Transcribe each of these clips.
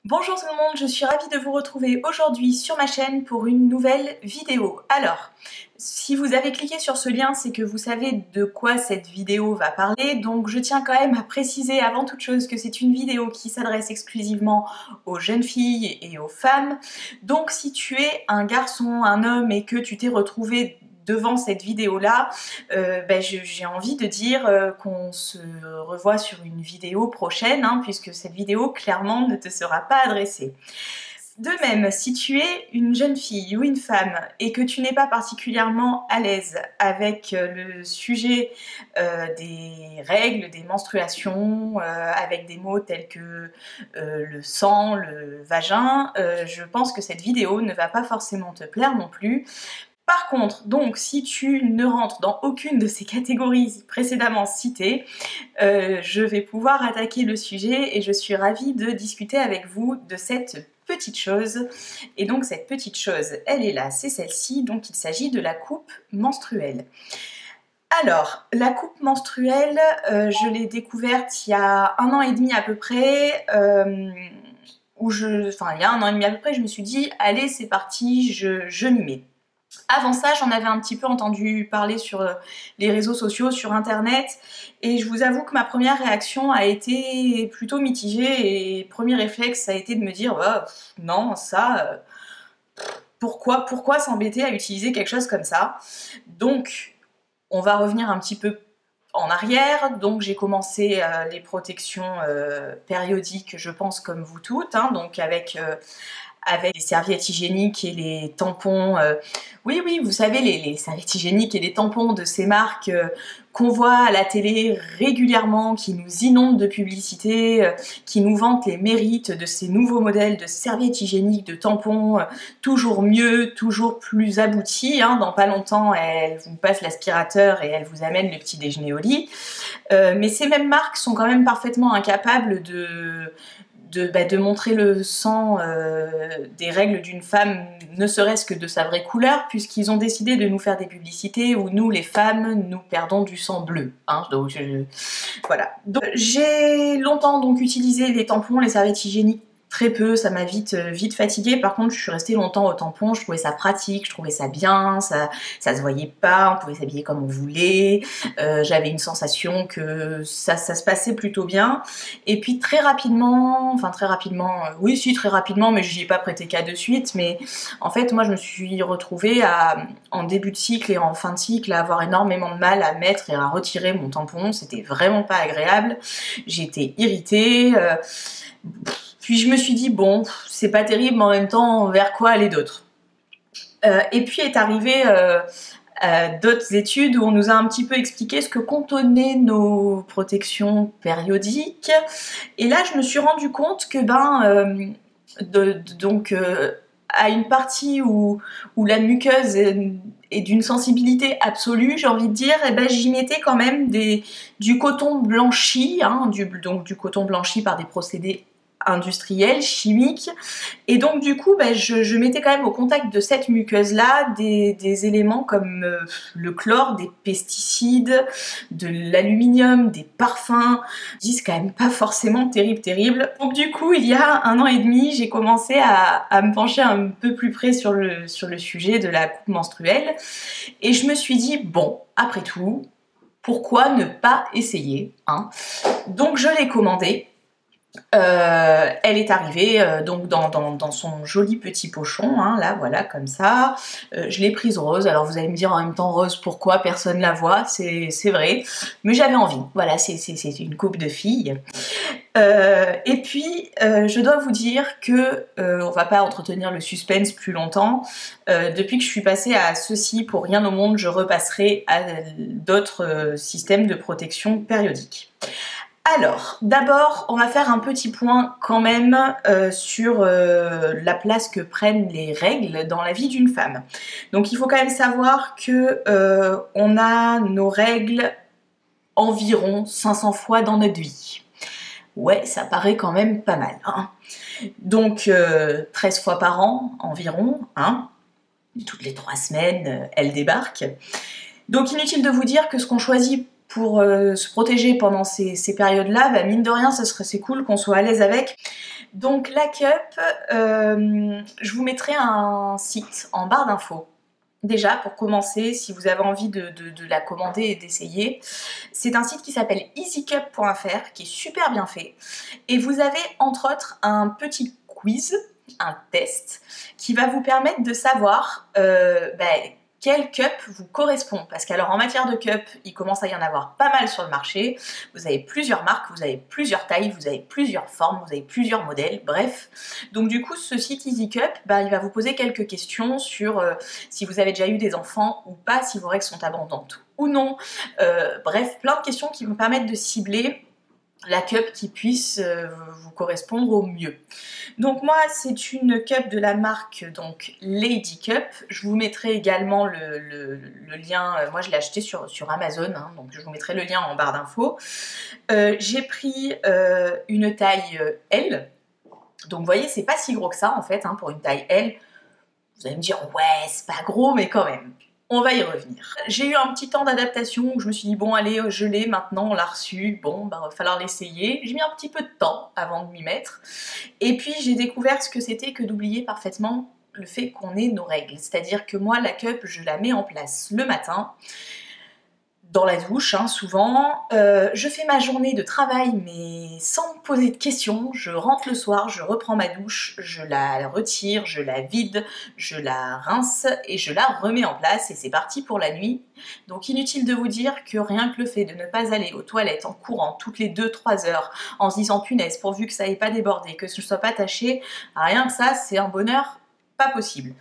Bonjour tout le monde, je suis ravie de vous retrouver aujourd'hui sur ma chaîne pour une nouvelle vidéo. Alors, si vous avez cliqué sur ce lien, c'est que vous savez de quoi cette vidéo va parler, donc je tiens quand même à préciser avant toute chose que c'est une vidéo qui s'adresse exclusivement aux jeunes filles et aux femmes. Donc si tu es un garçon, un homme et que tu t'es retrouvé devant cette vidéo-là, j'ai envie de dire qu'on se revoit sur une vidéo prochaine, puisque cette vidéo clairement ne te sera pas adressée. De même, si tu es une jeune fille ou une femme et que tu n'es pas particulièrement à l'aise avec le sujet des règles, des menstruations, avec des mots tels que le sang, le vagin, je pense que cette vidéo ne va pas forcément te plaire non plus. Par contre, donc, si tu ne rentres dans aucune de ces catégories précédemment citées, je vais pouvoir attaquer le sujet et je suis ravie de discuter avec vous de cette petite chose. Et donc cette petite chose, elle est là, c'est celle-ci, donc il s'agit de la coupe menstruelle. Alors, la coupe menstruelle, je l'ai découverte il y a 1 an et demi à peu près, il y a 1 an et demi à peu près, je me suis dit, allez c'est parti, je m'y mets. Avant ça, j'en avais un petit peu entendu parler sur les réseaux sociaux, sur internet, et je vous avoue que ma première réaction a été plutôt mitigée, et premier réflexe ça a été de me dire oh, non, ça, pourquoi s'embêter à utiliser quelque chose comme ça? Donc, on va revenir un petit peu en arrière, donc j'ai commencé les protections périodiques, je pense comme vous toutes, donc avec les serviettes hygiéniques et les tampons. Oui, vous savez, les serviettes hygiéniques et les tampons de ces marques qu'on voit à la télé régulièrement, qui nous inondent de publicité, qui nous vantent les mérites de ces nouveaux modèles de serviettes hygiéniques, de tampons, toujours mieux, toujours plus aboutis. Dans pas longtemps, elles vous passent l'aspirateur et elles vous amènent le petit déjeuner au lit. Mais ces mêmes marques sont quand même parfaitement incapables de montrer le sang des règles d'une femme, ne serait-ce que de sa vraie couleur, puisqu'ils ont décidé de nous faire des publicités où nous, les femmes, nous perdons du sang bleu. Donc voilà. Donc, j'ai longtemps donc utilisé les tampons, les serviettes hygiéniques, très peu, ça m'a vite fatiguée. Par contre, je suis restée longtemps au tampon, je trouvais ça pratique, je trouvais ça bien, ça se voyait pas, on pouvait s'habiller comme on voulait, j'avais une sensation que ça se passait plutôt bien. Et puis très rapidement, oui si très rapidement, mais j'y ai pas prêté cas de suite, mais en fait moi je me suis retrouvée en début de cycle et en fin de cycle à avoir énormément de mal à mettre et à retirer mon tampon, c'était vraiment pas agréable, j'étais irritée, puis je me suis dit bon, c'est pas terrible, mais en même temps, vers quoi aller d'autre? Et puis est arrivé d'autres études où on nous a un petit peu expliqué ce que contenaient nos protections périodiques. Et là, je me suis rendu compte que à une partie où la muqueuse est d'une sensibilité absolue, j'ai envie de dire, j'y mettais quand même du coton blanchi, du coton blanchi par des procédés industriels, chimiques, et donc du coup je mettais quand même au contact de cette muqueuse là des éléments comme le chlore, des pesticides, de l'aluminium, des parfums, disent quand même pas forcément terrible. Donc du coup il y a 1 an et demi j'ai commencé à me pencher un peu plus près sur le sujet de la coupe menstruelle, et je me suis dit bon, après tout, pourquoi ne pas essayer, Donc je l'ai commandée. Elle est arrivée donc dans son joli petit pochon, là voilà comme ça. Je l'ai prise rose, alors vous allez me dire en même temps rose pourquoi personne la voit, c'est vrai, mais j'avais envie, voilà, c'est une coupe de fille. Et puis je dois vous dire que on va pas entretenir le suspense plus longtemps, depuis que je suis passée à ceci, pour rien au monde je repasserai à d'autres systèmes de protection périodique. Alors, d'abord, on va faire un petit point quand même sur la place que prennent les règles dans la vie d'une femme. Donc il faut quand même savoir que on a nos règles environ 500 fois dans notre vie. Ouais, ça paraît quand même pas mal. Donc 13 fois par an environ, toutes les 3 semaines, elles débarquent. Donc inutile de vous dire que ce qu'on choisit pour se protéger pendant ces périodes-là, bah, mine de rien, c'est cool qu'on soit à l'aise avec. Donc la cup, je vous mettrai un site en barre d'infos. Déjà, pour commencer, si vous avez envie de la commander et d'essayer, c'est un site qui s'appelle easycup.fr, qui est super bien fait. Et vous avez entre autres un petit quiz, un test, qui va vous permettre de savoir quel cup vous correspond. Parce qu'alors en matière de cup, il commence à y en avoir pas mal sur le marché. Vous avez plusieurs marques, vous avez plusieurs tailles, vous avez plusieurs formes, vous avez plusieurs modèles, bref. Donc du coup, ce site EasyCup, il va vous poser quelques questions sur si vous avez déjà eu des enfants ou pas, si vos règles sont abondantes ou non. Bref, plein de questions qui vont permettre de cibler la cup qui puisse vous correspondre au mieux. Donc moi, c'est une cup de la marque donc Lady Cup. Je vous mettrai également le lien, moi je l'ai acheté sur Amazon, hein, donc je vous mettrai le lien en barre d'infos. J'ai pris une taille L, donc vous voyez, c'est pas si gros que ça en fait, hein, pour une taille L. Vous allez me dire, ouais, c'est pas gros, mais quand même. On va y revenir. J'ai eu un petit temps d'adaptation où je me suis dit, bon allez, je l'ai maintenant, on l'a reçu, bon, va falloir l'essayer. J'ai mis un petit peu de temps avant de m'y mettre. Et puis j'ai découvert ce que c'était que d'oublier parfaitement le fait qu'on ait nos règles. C'est-à-dire que moi, la cup, je la mets en place le matin, dans la douche, hein, souvent. Je fais ma journée de travail, mais sans me poser de questions. Je rentre le soir, je reprends ma douche, je la retire, je la vide, je la rince et je la remets en place et c'est parti pour la nuit. Donc inutile de vous dire que rien que le fait de ne pas aller aux toilettes en courant toutes les 2-3 heures, en se disant punaise, pourvu que ça n'ait pas débordé, que ce ne soit pas taché, rien que ça, c'est un bonheur pas possible.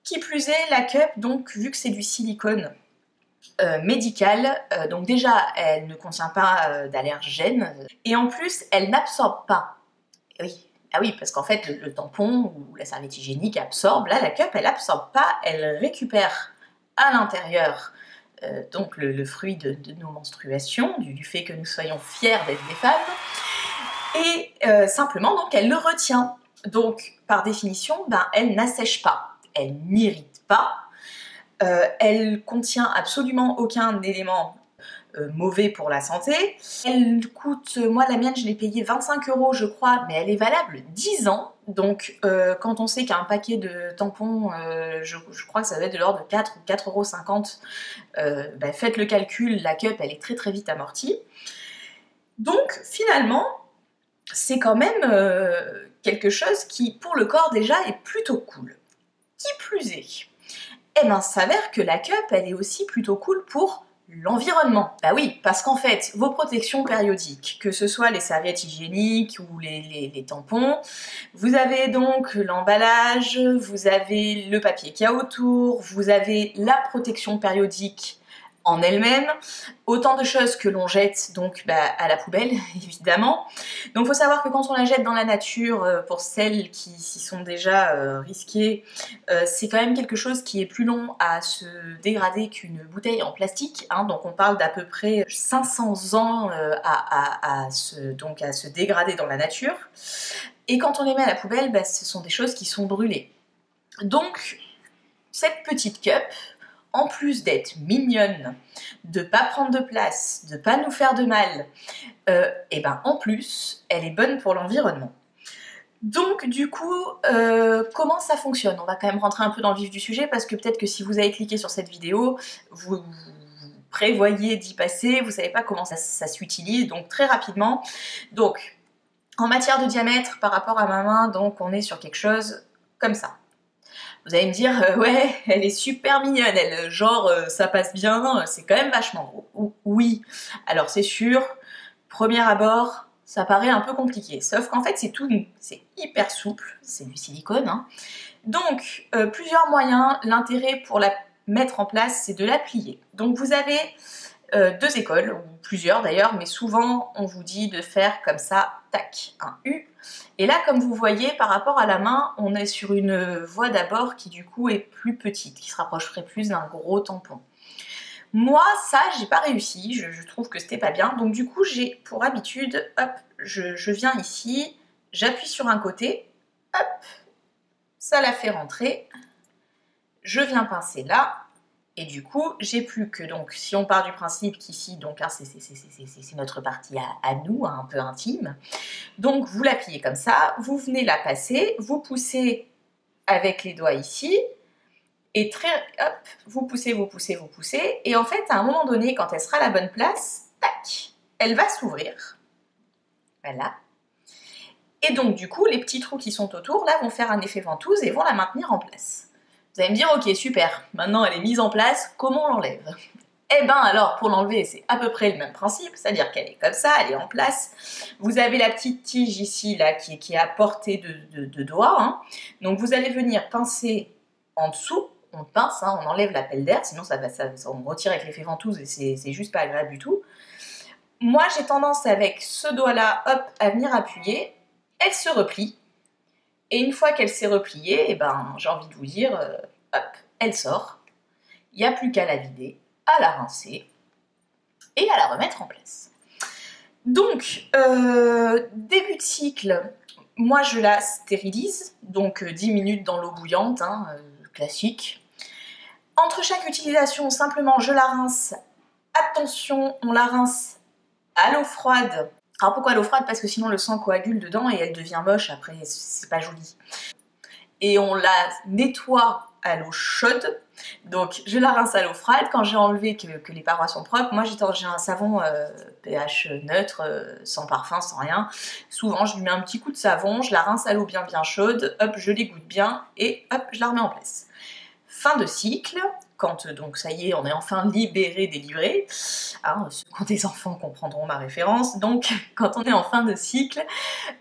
Qui plus est, la cup, donc vu que c'est du silicone, médicale, donc déjà elle ne contient pas d'allergènes et en plus elle n'absorbe pas. Et oui, ah oui, parce qu'en fait le tampon ou la serviette hygiénique absorbe, là la cup elle absorbe pas, elle récupère à l'intérieur donc le fruit de nos menstruations, du fait que nous soyons fiers d'être des femmes, et simplement donc elle le retient. Donc par définition, elle n'assèche pas, elle n'irrite pas. Elle contient absolument aucun élément mauvais pour la santé. Elle coûte, moi la mienne je l'ai payée 25 € je crois, mais elle est valable 10 ans. Donc quand on sait qu'un paquet de tampons, je crois que ça va être de l'ordre de 4 ou 4,50 €, faites le calcul, la cup elle est très très vite amortie. Donc finalement, c'est quand même quelque chose qui pour le corps déjà est plutôt cool. Qui plus est, eh ben, s'avère que la cup, elle est aussi plutôt cool pour l'environnement. Bah oui, parce qu'en fait, vos protections périodiques, que ce soit les serviettes hygiéniques ou les tampons, vous avez donc l'emballage, vous avez le papier qu'il y a autour, vous avez la protection périodique en elle-même, autant de choses que l'on jette donc à la poubelle évidemment. Donc il faut savoir que quand on la jette dans la nature, pour celles qui s'y sont déjà risquées, c'est quand même quelque chose qui est plus long à se dégrader qu'une bouteille en plastique, hein, donc on parle d'à peu près 500 ans à se dégrader dans la nature. Et quand on les met à la poubelle, ce sont des choses qui sont brûlées. Donc cette petite cup, en plus d'être mignonne, de pas prendre de place, de pas nous faire de mal, et en plus, elle est bonne pour l'environnement. Donc du coup, comment ça fonctionne? On va quand même rentrer un peu dans le vif du sujet parce que peut-être que si vous avez cliqué sur cette vidéo, vous prévoyez d'y passer, vous savez pas comment ça s'utilise, donc très rapidement. Donc, en matière de diamètre par rapport à ma main, donc on est sur quelque chose comme ça. Vous allez me dire, ouais, elle est super mignonne, elle, genre, ça passe bien, c'est quand même vachement gros. Oui, alors c'est sûr, premier abord, ça paraît un peu compliqué. Sauf qu'en fait, c'est hyper souple, c'est du silicone, hein. Donc, plusieurs moyens. L'intérêt pour la mettre en place, c'est de la plier. Donc, vous avez deux écoles, ou plusieurs d'ailleurs, mais souvent, on vous dit de faire comme ça, tac, un U. Et là, comme vous voyez, par rapport à la main, on est sur une voie d'abord qui du coup est plus petite, qui se rapprocherait plus d'un gros tampon. Moi, ça, j'ai pas réussi, je trouve que c'était pas bien. Donc du coup, j'ai pour habitude, hop, je viens ici, j'appuie sur un côté, hop, ça la fait rentrer, je viens pincer là, Et du coup, j'ai plus que, donc, si on part du principe qu'ici, donc, hein, c'est notre partie à nous, hein, un peu intime. Donc, vous la pliez comme ça, vous venez la passer, vous poussez avec les doigts ici, et hop, vous poussez, vous poussez, vous poussez, et en fait, à un moment donné, quand elle sera à la bonne place, tac, elle va s'ouvrir. Voilà. Et donc, du coup, les petits trous qui sont autour, là, vont faire un effet ventouse et vont la maintenir en place. Vous allez me dire, ok, super, maintenant elle est mise en place, comment on l'enlève? Eh ben alors, pour l'enlever, c'est à peu près le même principe, c'est-à-dire qu'elle est comme ça, elle est en place. Vous avez la petite tige ici, là, qui est à portée de doigt. Hein. Donc vous allez venir pincer en dessous, on pince, hein, on enlève la pelle d'air, sinon on retire avec l'effet ventouse et c'est juste pas agréable du tout. Moi, j'ai tendance avec ce doigt-là, hop, à venir appuyer, elle se replie. Et une fois qu'elle s'est repliée, eh ben, j'ai envie de vous dire, hop, elle sort. Il n'y a plus qu'à la vider, à la rincer et à la remettre en place. Donc, début de cycle, moi je la stérilise, donc 10 minutes dans l'eau bouillante, hein, classique. Entre chaque utilisation, simplement je la rince. Attention, on la rince à l'eau froide. Alors pourquoi l'eau froide? Parce que sinon le sang coagule dedans et elle devient moche, après c'est pas joli. Et on la nettoie à l'eau chaude, donc je la rince à l'eau froide. Quand j'ai enlevé que les parois sont propres, moi j'ai un savon pH neutre, sans parfum, sans rien. Souvent je lui mets un petit coup de savon, je la rince à l'eau bien chaude, hop, je l'égoutte bien et hop, je la remets en place. Fin de cycle, quand donc ça y est, on est enfin libéré, délivré. Hein, ceux qui ont des enfants comprendront ma référence. Donc quand on est en fin de cycle,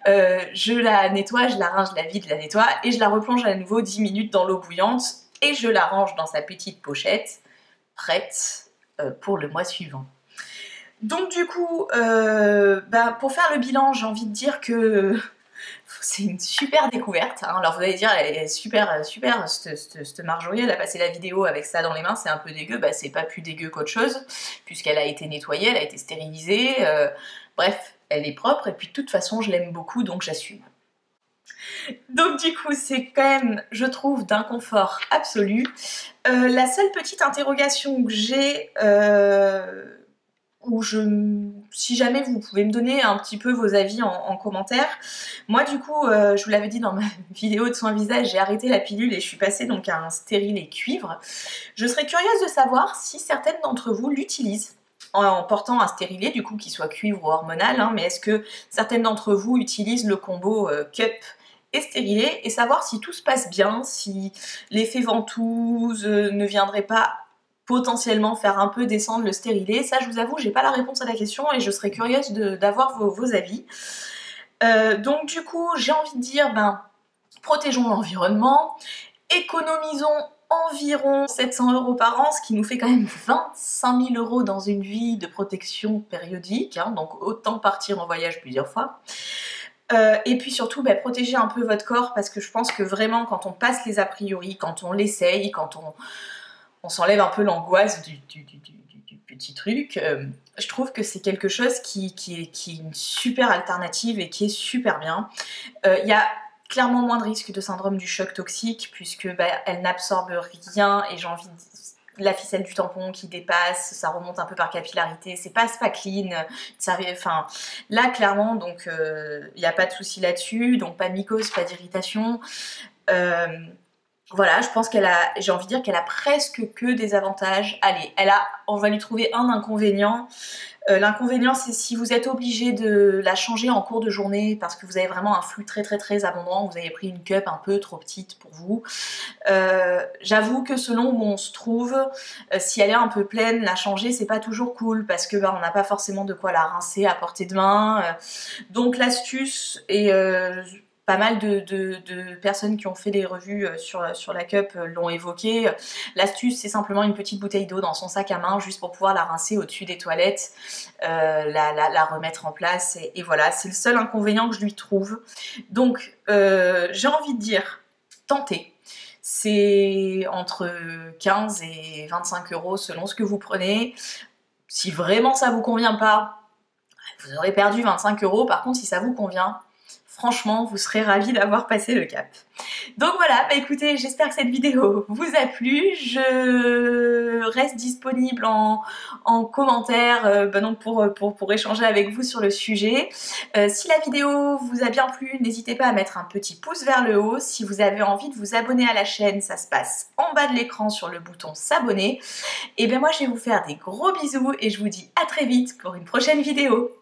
je la nettoie, je la rince, je la vide, je la nettoie et je la replonge à nouveau 10 minutes dans l'eau bouillante et je la range dans sa petite pochette, prête pour le mois suivant. Donc du coup, pour faire le bilan, j'ai envie de dire que c'est une super découverte. Hein. Alors vous allez dire, elle est super, cette Marjorie, elle a passé la vidéo avec ça dans les mains, c'est un peu dégueu. Bah c'est pas plus dégueu qu'autre chose, puisqu'elle a été nettoyée, elle a été stérilisée, bref, elle est propre, et puis de toute façon, je l'aime beaucoup, donc j'assume. Donc du coup, c'est quand même, je trouve, d'un confort absolu. La seule petite interrogation que j'ai, si jamais vous pouvez me donner un petit peu vos avis en commentaire. Moi du coup, je vous l'avais dit dans ma vidéo de soin visage, j'ai arrêté la pilule et je suis passée donc à un stérilet cuivre. Je serais curieuse de savoir si certaines d'entre vous l'utilisent en portant un stérilet, du coup, qui soit cuivre ou hormonal, hein, mais est-ce que certaines d'entre vous utilisent le combo cup et stérilet, et savoir si tout se passe bien, si l'effet ventouse ne viendrait pas potentiellement faire un peu descendre le stérilet. Ça, je vous avoue, j'ai pas la réponse à la question et je serais curieuse d'avoir vos avis. Donc du coup, j'ai envie de dire, protégeons l'environnement, économisons environ 700 € par an, ce qui nous fait quand même 25 000 € dans une vie de protection périodique, hein, donc autant partir en voyage plusieurs fois. Et puis surtout, protégez un peu votre corps, parce que je pense que vraiment, quand on passe les a priori, quand on l'essaye, quand on s'enlève un peu l'angoisse du petit truc, je trouve que c'est quelque chose qui est une super alternative et qui est super bien. Il y a clairement moins de risque de syndrome du choc toxique, puisque elle n'absorbe rien, et j'ai envie de... La ficelle du tampon qui dépasse, ça remonte un peu par capillarité, c'est pas clean, enfin là clairement, donc il n'y a pas de souci là-dessus, donc pas de mycose, pas d'irritation. Voilà, je pense j'ai envie de dire qu'elle a presque que des avantages. Allez, on va lui trouver un inconvénient. L'inconvénient, c'est si vous êtes obligé de la changer en cours de journée parce que vous avez vraiment un flux très abondant, vous avez pris une cup un peu trop petite pour vous. J'avoue que selon où on se trouve, si elle est un peu pleine, la changer, c'est pas toujours cool parce que on n'a pas forcément de quoi la rincer à portée de main. Donc l'astuce est... pas mal de personnes qui ont fait des revues sur la cup l'ont évoqué. L'astuce, c'est simplement une petite bouteille d'eau dans son sac à main, juste pour pouvoir la rincer au-dessus des toilettes, la remettre en place, et voilà, c'est le seul inconvénient que je lui trouve. Donc, j'ai envie de dire, tentez. C'est entre 15 et 25 € selon ce que vous prenez. Si vraiment ça vous convient pas, vous aurez perdu 25 €. Par contre, si ça vous convient, franchement, vous serez ravis d'avoir passé le cap. Donc voilà, bah écoutez, j'espère que cette vidéo vous a plu. Je reste disponible en commentaire donc pour échanger avec vous sur le sujet. Si la vidéo vous a bien plu, n'hésitez pas à mettre un petit pouce vers le haut. Si vous avez envie de vous abonner à la chaîne, ça se passe en bas de l'écran sur le bouton s'abonner. Et bien moi je vais vous faire des gros bisous et je vous dis à très vite pour une prochaine vidéo.